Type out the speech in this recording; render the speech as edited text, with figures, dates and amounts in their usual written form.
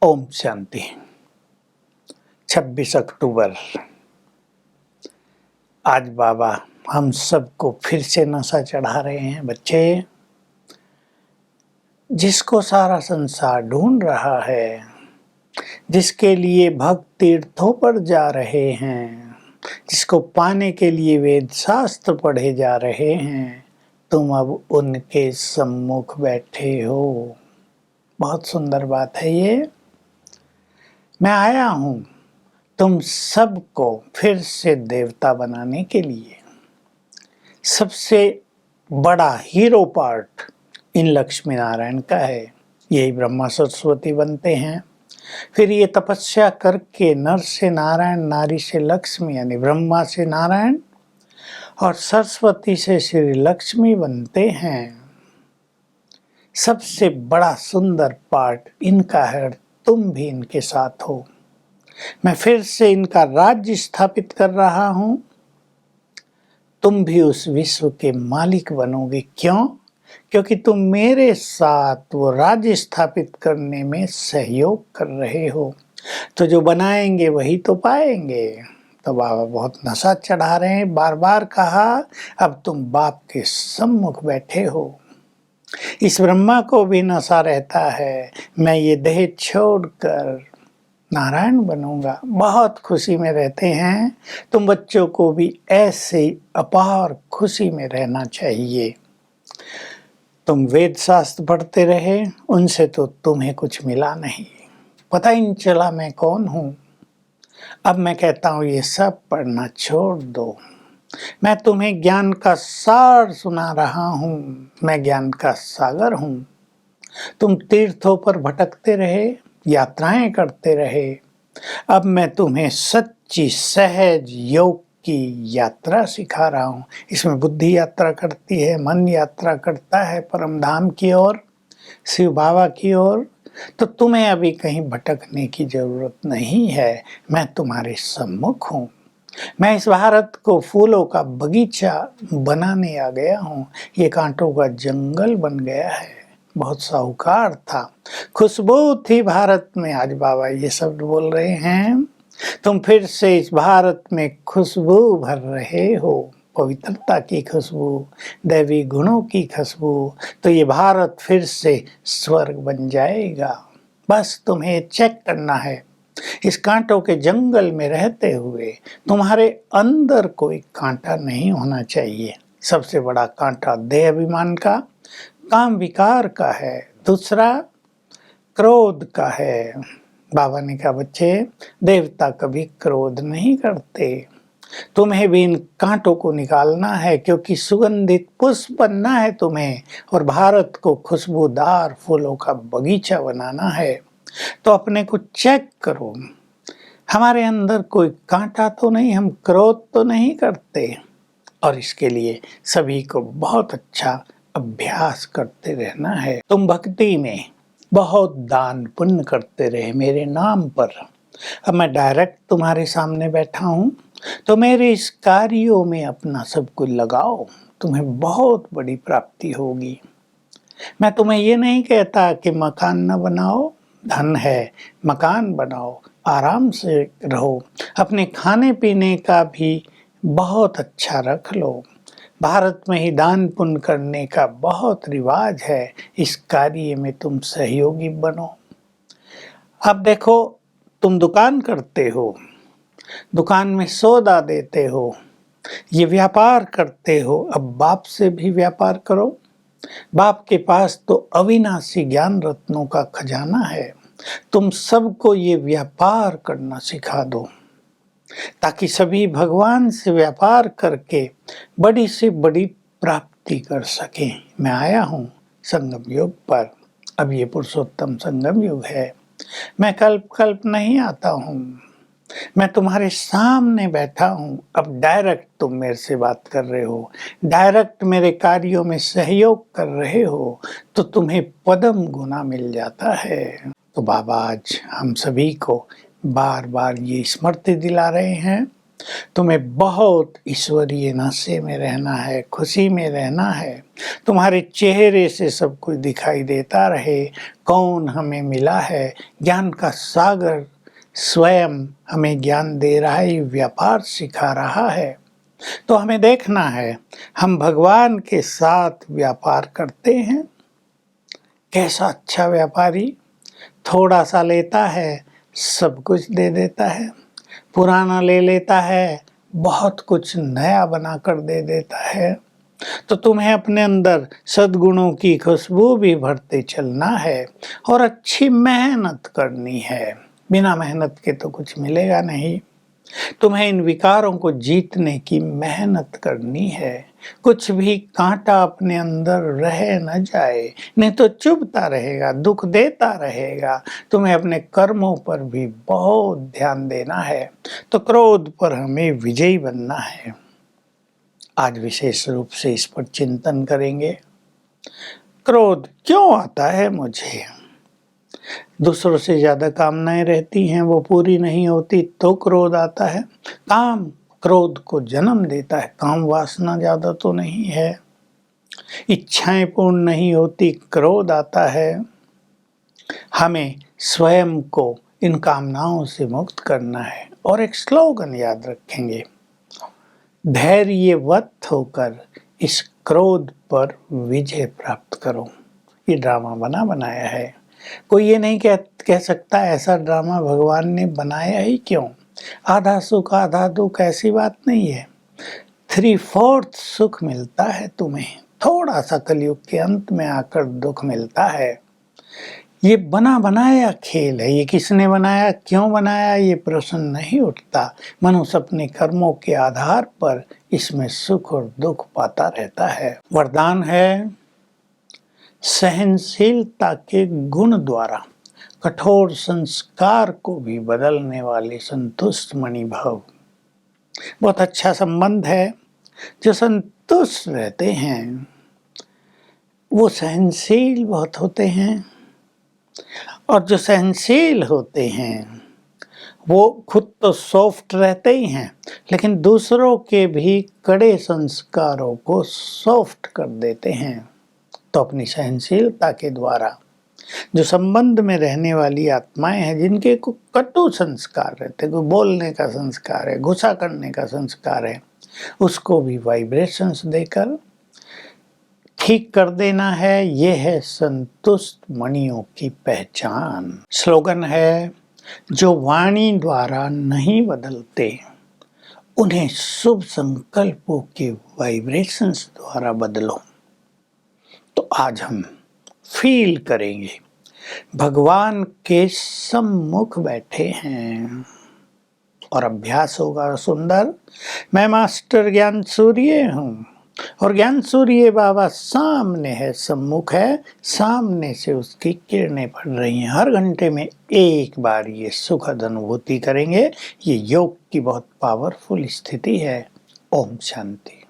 ओम शांति। 26 अक्टूबर। आज बाबा हम सबको फिर से नशा चढ़ा रहे हैं। बच्चे, जिसको सारा संसार ढूंढ रहा है, जिसके लिए भक्त तीर्थों पर जा रहे हैं, जिसको पाने के लिए वेद शास्त्र पढ़े जा रहे हैं, तुम अब उनके सम्मुख बैठे हो। बहुत सुंदर बात है ये। मैं आया हूं तुम सबको फिर से देवता बनाने के लिए। सबसे बड़ा hero part in Lakshmi Narayan का है। यही ब्रह्मा सरस्वती बनते हैं। फिर ये तपस्या करके नर से नारायण, नारी से लक्ष्मी, यानी ब्रह्मा से नारायण और सरस्वती से श्री लक्ष्मी बनते हैं। सबसे बड़ा सुंदर पार्ट इनका है और तुम भी इनके साथ हो। मैं फिर से इनका राज्य स्थापित कर रहा हूं। तुम भी उस विश्व के मालिक बनोगे। क्यों? क्योंकि तुम मेरे साथ वो राज्य स्थापित करने में सहयोग कर रहे हो। तो जो बनाएंगे वही तो पाएंगे। तो बाबा बहुत नशा चढ़ा रहे हैं। बार बार कहा, अब तुम बाप के सम्मुख बैठे हो। इस ब्रह्मा को भी नशा रहता है, मैं ये देह छोड़कर नारायण बनूंगा। बहुत खुशी में रहते हैं। तुम बच्चों को भी ऐसे अपार खुशी में रहना चाहिए। तुम वेद शास्त्र पढ़ते रहे, उनसे तो तुम्हें कुछ मिला नहीं, पता ही नहीं चला मैं कौन हूं। अब मैं कहता हूं ये सब पढ़ना छोड़ दो। मैं तुम्हें ज्ञान का सार सुना रहा हूं। मैं ज्ञान का सागर हूं। तुम तीर्थों पर भटकते रहे, यात्राएं करते रहे। अब मैं तुम्हें सच्ची सहज योग की यात्रा सिखा रहा हूँ। इसमें बुद्धि यात्रा करती है, मन यात्रा करता है परम धाम की ओर, शिव बाबा की ओर। तो तुम्हें अभी कहीं भटकने की जरूरत नहीं है। मैं तुम्हारे सम्मुख हूँ। मैं इस भारत को फूलों का बगीचा बनाने आ गया हूँ। ये कांटों का जंगल बन गया है। बहुत साहूकार था, खुशबू थी भारत में। आज बाबा ये शब्द बोल रहे हैं, तुम फिर से इस भारत में खुशबू भर रहे हो, पवित्रता की खुशबू, दैवी गुणों की खुशबू। तो ये भारत फिर से स्वर्ग बन जाएगा। बस तुम्हें चेक करना है। इस कांटों के जंगल में रहते हुए तुम्हारे अंदर कोई कांटा नहीं होना चाहिए। सबसे बड़ा कांटा देह अभिमान का, काम विकार का है। दूसरा क्रोध का है। बाबा ने कहा, बच्चे, देवता कभी क्रोध नहीं करते। तुम्हें भी इन कांटों को निकालना है, क्योंकि सुगंधित पुष्प बनना है तुम्हें और भारत को खुशबूदार फूलों का बगीचा बनाना है। तो अपने को चेक करो, हमारे अंदर कोई कांटा तो नहीं, हम क्रोध तो नहीं करते। और इसके लिए सभी को बहुत अच्छा अभ्यास करते रहना है। तुम भक्ति में बहुत दान पुण्य करते रहे मेरे नाम पर। अब मैं डायरेक्ट तुम्हारे सामने बैठा हूँ, तो मेरे इस कार्यों में अपना सब कुछ लगाओ, तुम्हें बहुत बड़ी प्राप्ति होगी। मैं तुम्हें ये नहीं कहता कि मकान न बनाओ, धन है, मकान बनाओ, आराम से रहो, अपने खाने पीने का भी बहुत अच्छा रख लो। भारत में ही दान पुण्य करने का बहुत रिवाज है। इस कार्य में तुम सहयोगी बनो। अब देखो, तुम दुकान करते हो, दुकान में सौदा देते हो, ये व्यापार करते हो। अब बाप से भी व्यापार करो। बाप के पास तो अविनाशी ज्ञान रत्नों का खजाना है। तुम सबको ये व्यापार करना सिखा दो, ताकि सभी भगवान से व्यापार करके बड़ी से बड़ी प्राप्ति कर सकें। मैं आया हूँ संगम युग पर। अब ये पुरुषोत्तम संगम युग है। मैं कल्प कल्प नहीं आता हूँ। मैं तुम्हारे सामने बैठा हूँ। अब डायरेक्ट तुम मेरे से बात कर रहे हो, डायरेक्ट मेरे कार्यों में सहयोग कर रहे हो, तो तुम्हें पदम गुना मिल जाता है। तो बाबा आज हम सभी को बार बार ये स्मृति दिला रहे हैं, तुम्हें बहुत ईश्वरीय नशे में रहना है, खुशी में रहना है। तुम्हारे चेहरे से सब कुछ दिखाई देता रहे। कौन हमें मिला है? ज्ञान का सागर स्वयं हमें ज्ञान दे रहा है, व्यापार सिखा रहा है। तो हमें देखना है हम भगवान के साथ व्यापार करते हैं। कैसा अच्छा व्यापारी, थोड़ा सा लेता है, सब कुछ दे देता है। पुराना ले लेता है, बहुत कुछ नया बनाकर दे देता है। तो तुम्हें अपने अंदर सद्गुणों की खुशबू भी भरते चलना है और अच्छी मेहनत करनी है। बिना मेहनत के तो कुछ मिलेगा नहीं। तुम्हें इन विकारों को जीतने की मेहनत करनी है। कुछ भी कांटा अपने अंदर रह न जाए, नहीं तो चुभता रहेगा, दुख देता रहेगा। तुम्हें अपने कर्मों पर भी बहुत ध्यान देना है। तो क्रोध पर हमें विजयी बनना है। आज विशेष रूप से इस पर चिंतन करेंगे। क्रोध क्यों आता है मुझे? दूसरों से ज्यादा कामनाएं रहती हैं, वो पूरी नहीं होती तो क्रोध आता है। काम क्रोध को जन्म देता है। काम वासना ज्यादा तो नहीं है। इच्छाएं पूर्ण नहीं होती, क्रोध आता है। हमें स्वयं को इन कामनाओं से मुक्त करना है। और एक स्लोगन याद रखेंगे, धैर्यवत होकर इस क्रोध पर विजय प्राप्त करो। ये ड्रामा बना बनाया है। कोई ये नहीं कह सकता ऐसा ड्रामा भगवान ने बनाया ही क्यों। आधा सुख आधा दुख ऐसी बात नहीं है। 3/4 सुख मिलता है तुम्हें, थोड़ा सा कलयुग के अंत में आकर दुख मिलता है। ये बना बनाया खेल है। ये किसने बनाया, क्यों बनाया, ये प्रश्न नहीं उठता। मनुष्य अपने कर्मों के आधार पर इसमें सुख और दुख पाता रहता है। वरदान है, सहनशीलता के गुण द्वारा कठोर संस्कार को भी बदलने वाले संतुष्ट मणि भव। बहुत अच्छा संबंध है। जो संतुष्ट रहते हैं वो सहनशील बहुत होते हैं, और जो सहनशील होते हैं वो खुद तो सॉफ्ट रहते ही हैं, लेकिन दूसरों के भी कड़े संस्कारों को सॉफ्ट कर देते हैं। तो अपनी सहनशीलता के द्वारा जो संबंध में रहने वाली आत्माएं हैं, जिनके को कटु संस्कार रहते, कोई बोलने का संस्कार है, गुस्सा करने का संस्कार है, उसको भी वाइब्रेशंस देकर ठीक कर देना है। ये है संतुष्ट मणियों की पहचान। स्लोगन है, जो वाणी द्वारा नहीं बदलते उन्हें शुभ संकल्पों के वाइब्रेशंस द्वारा बदलो। तो आज हम फील करेंगे भगवान के सम्मुख बैठे हैं और अभ्यास होगा सुंदर। मैं मास्टर ज्ञान सूर्य हूँ और ज्ञान सूर्य बाबा सामने है, सम्मुख है, सामने से उसकी किरणें पड़ रही हैं। हर घंटे में एक बार ये सुखद अनुभूति करेंगे। ये योग की बहुत पावरफुल स्थिति है। ओम शांति।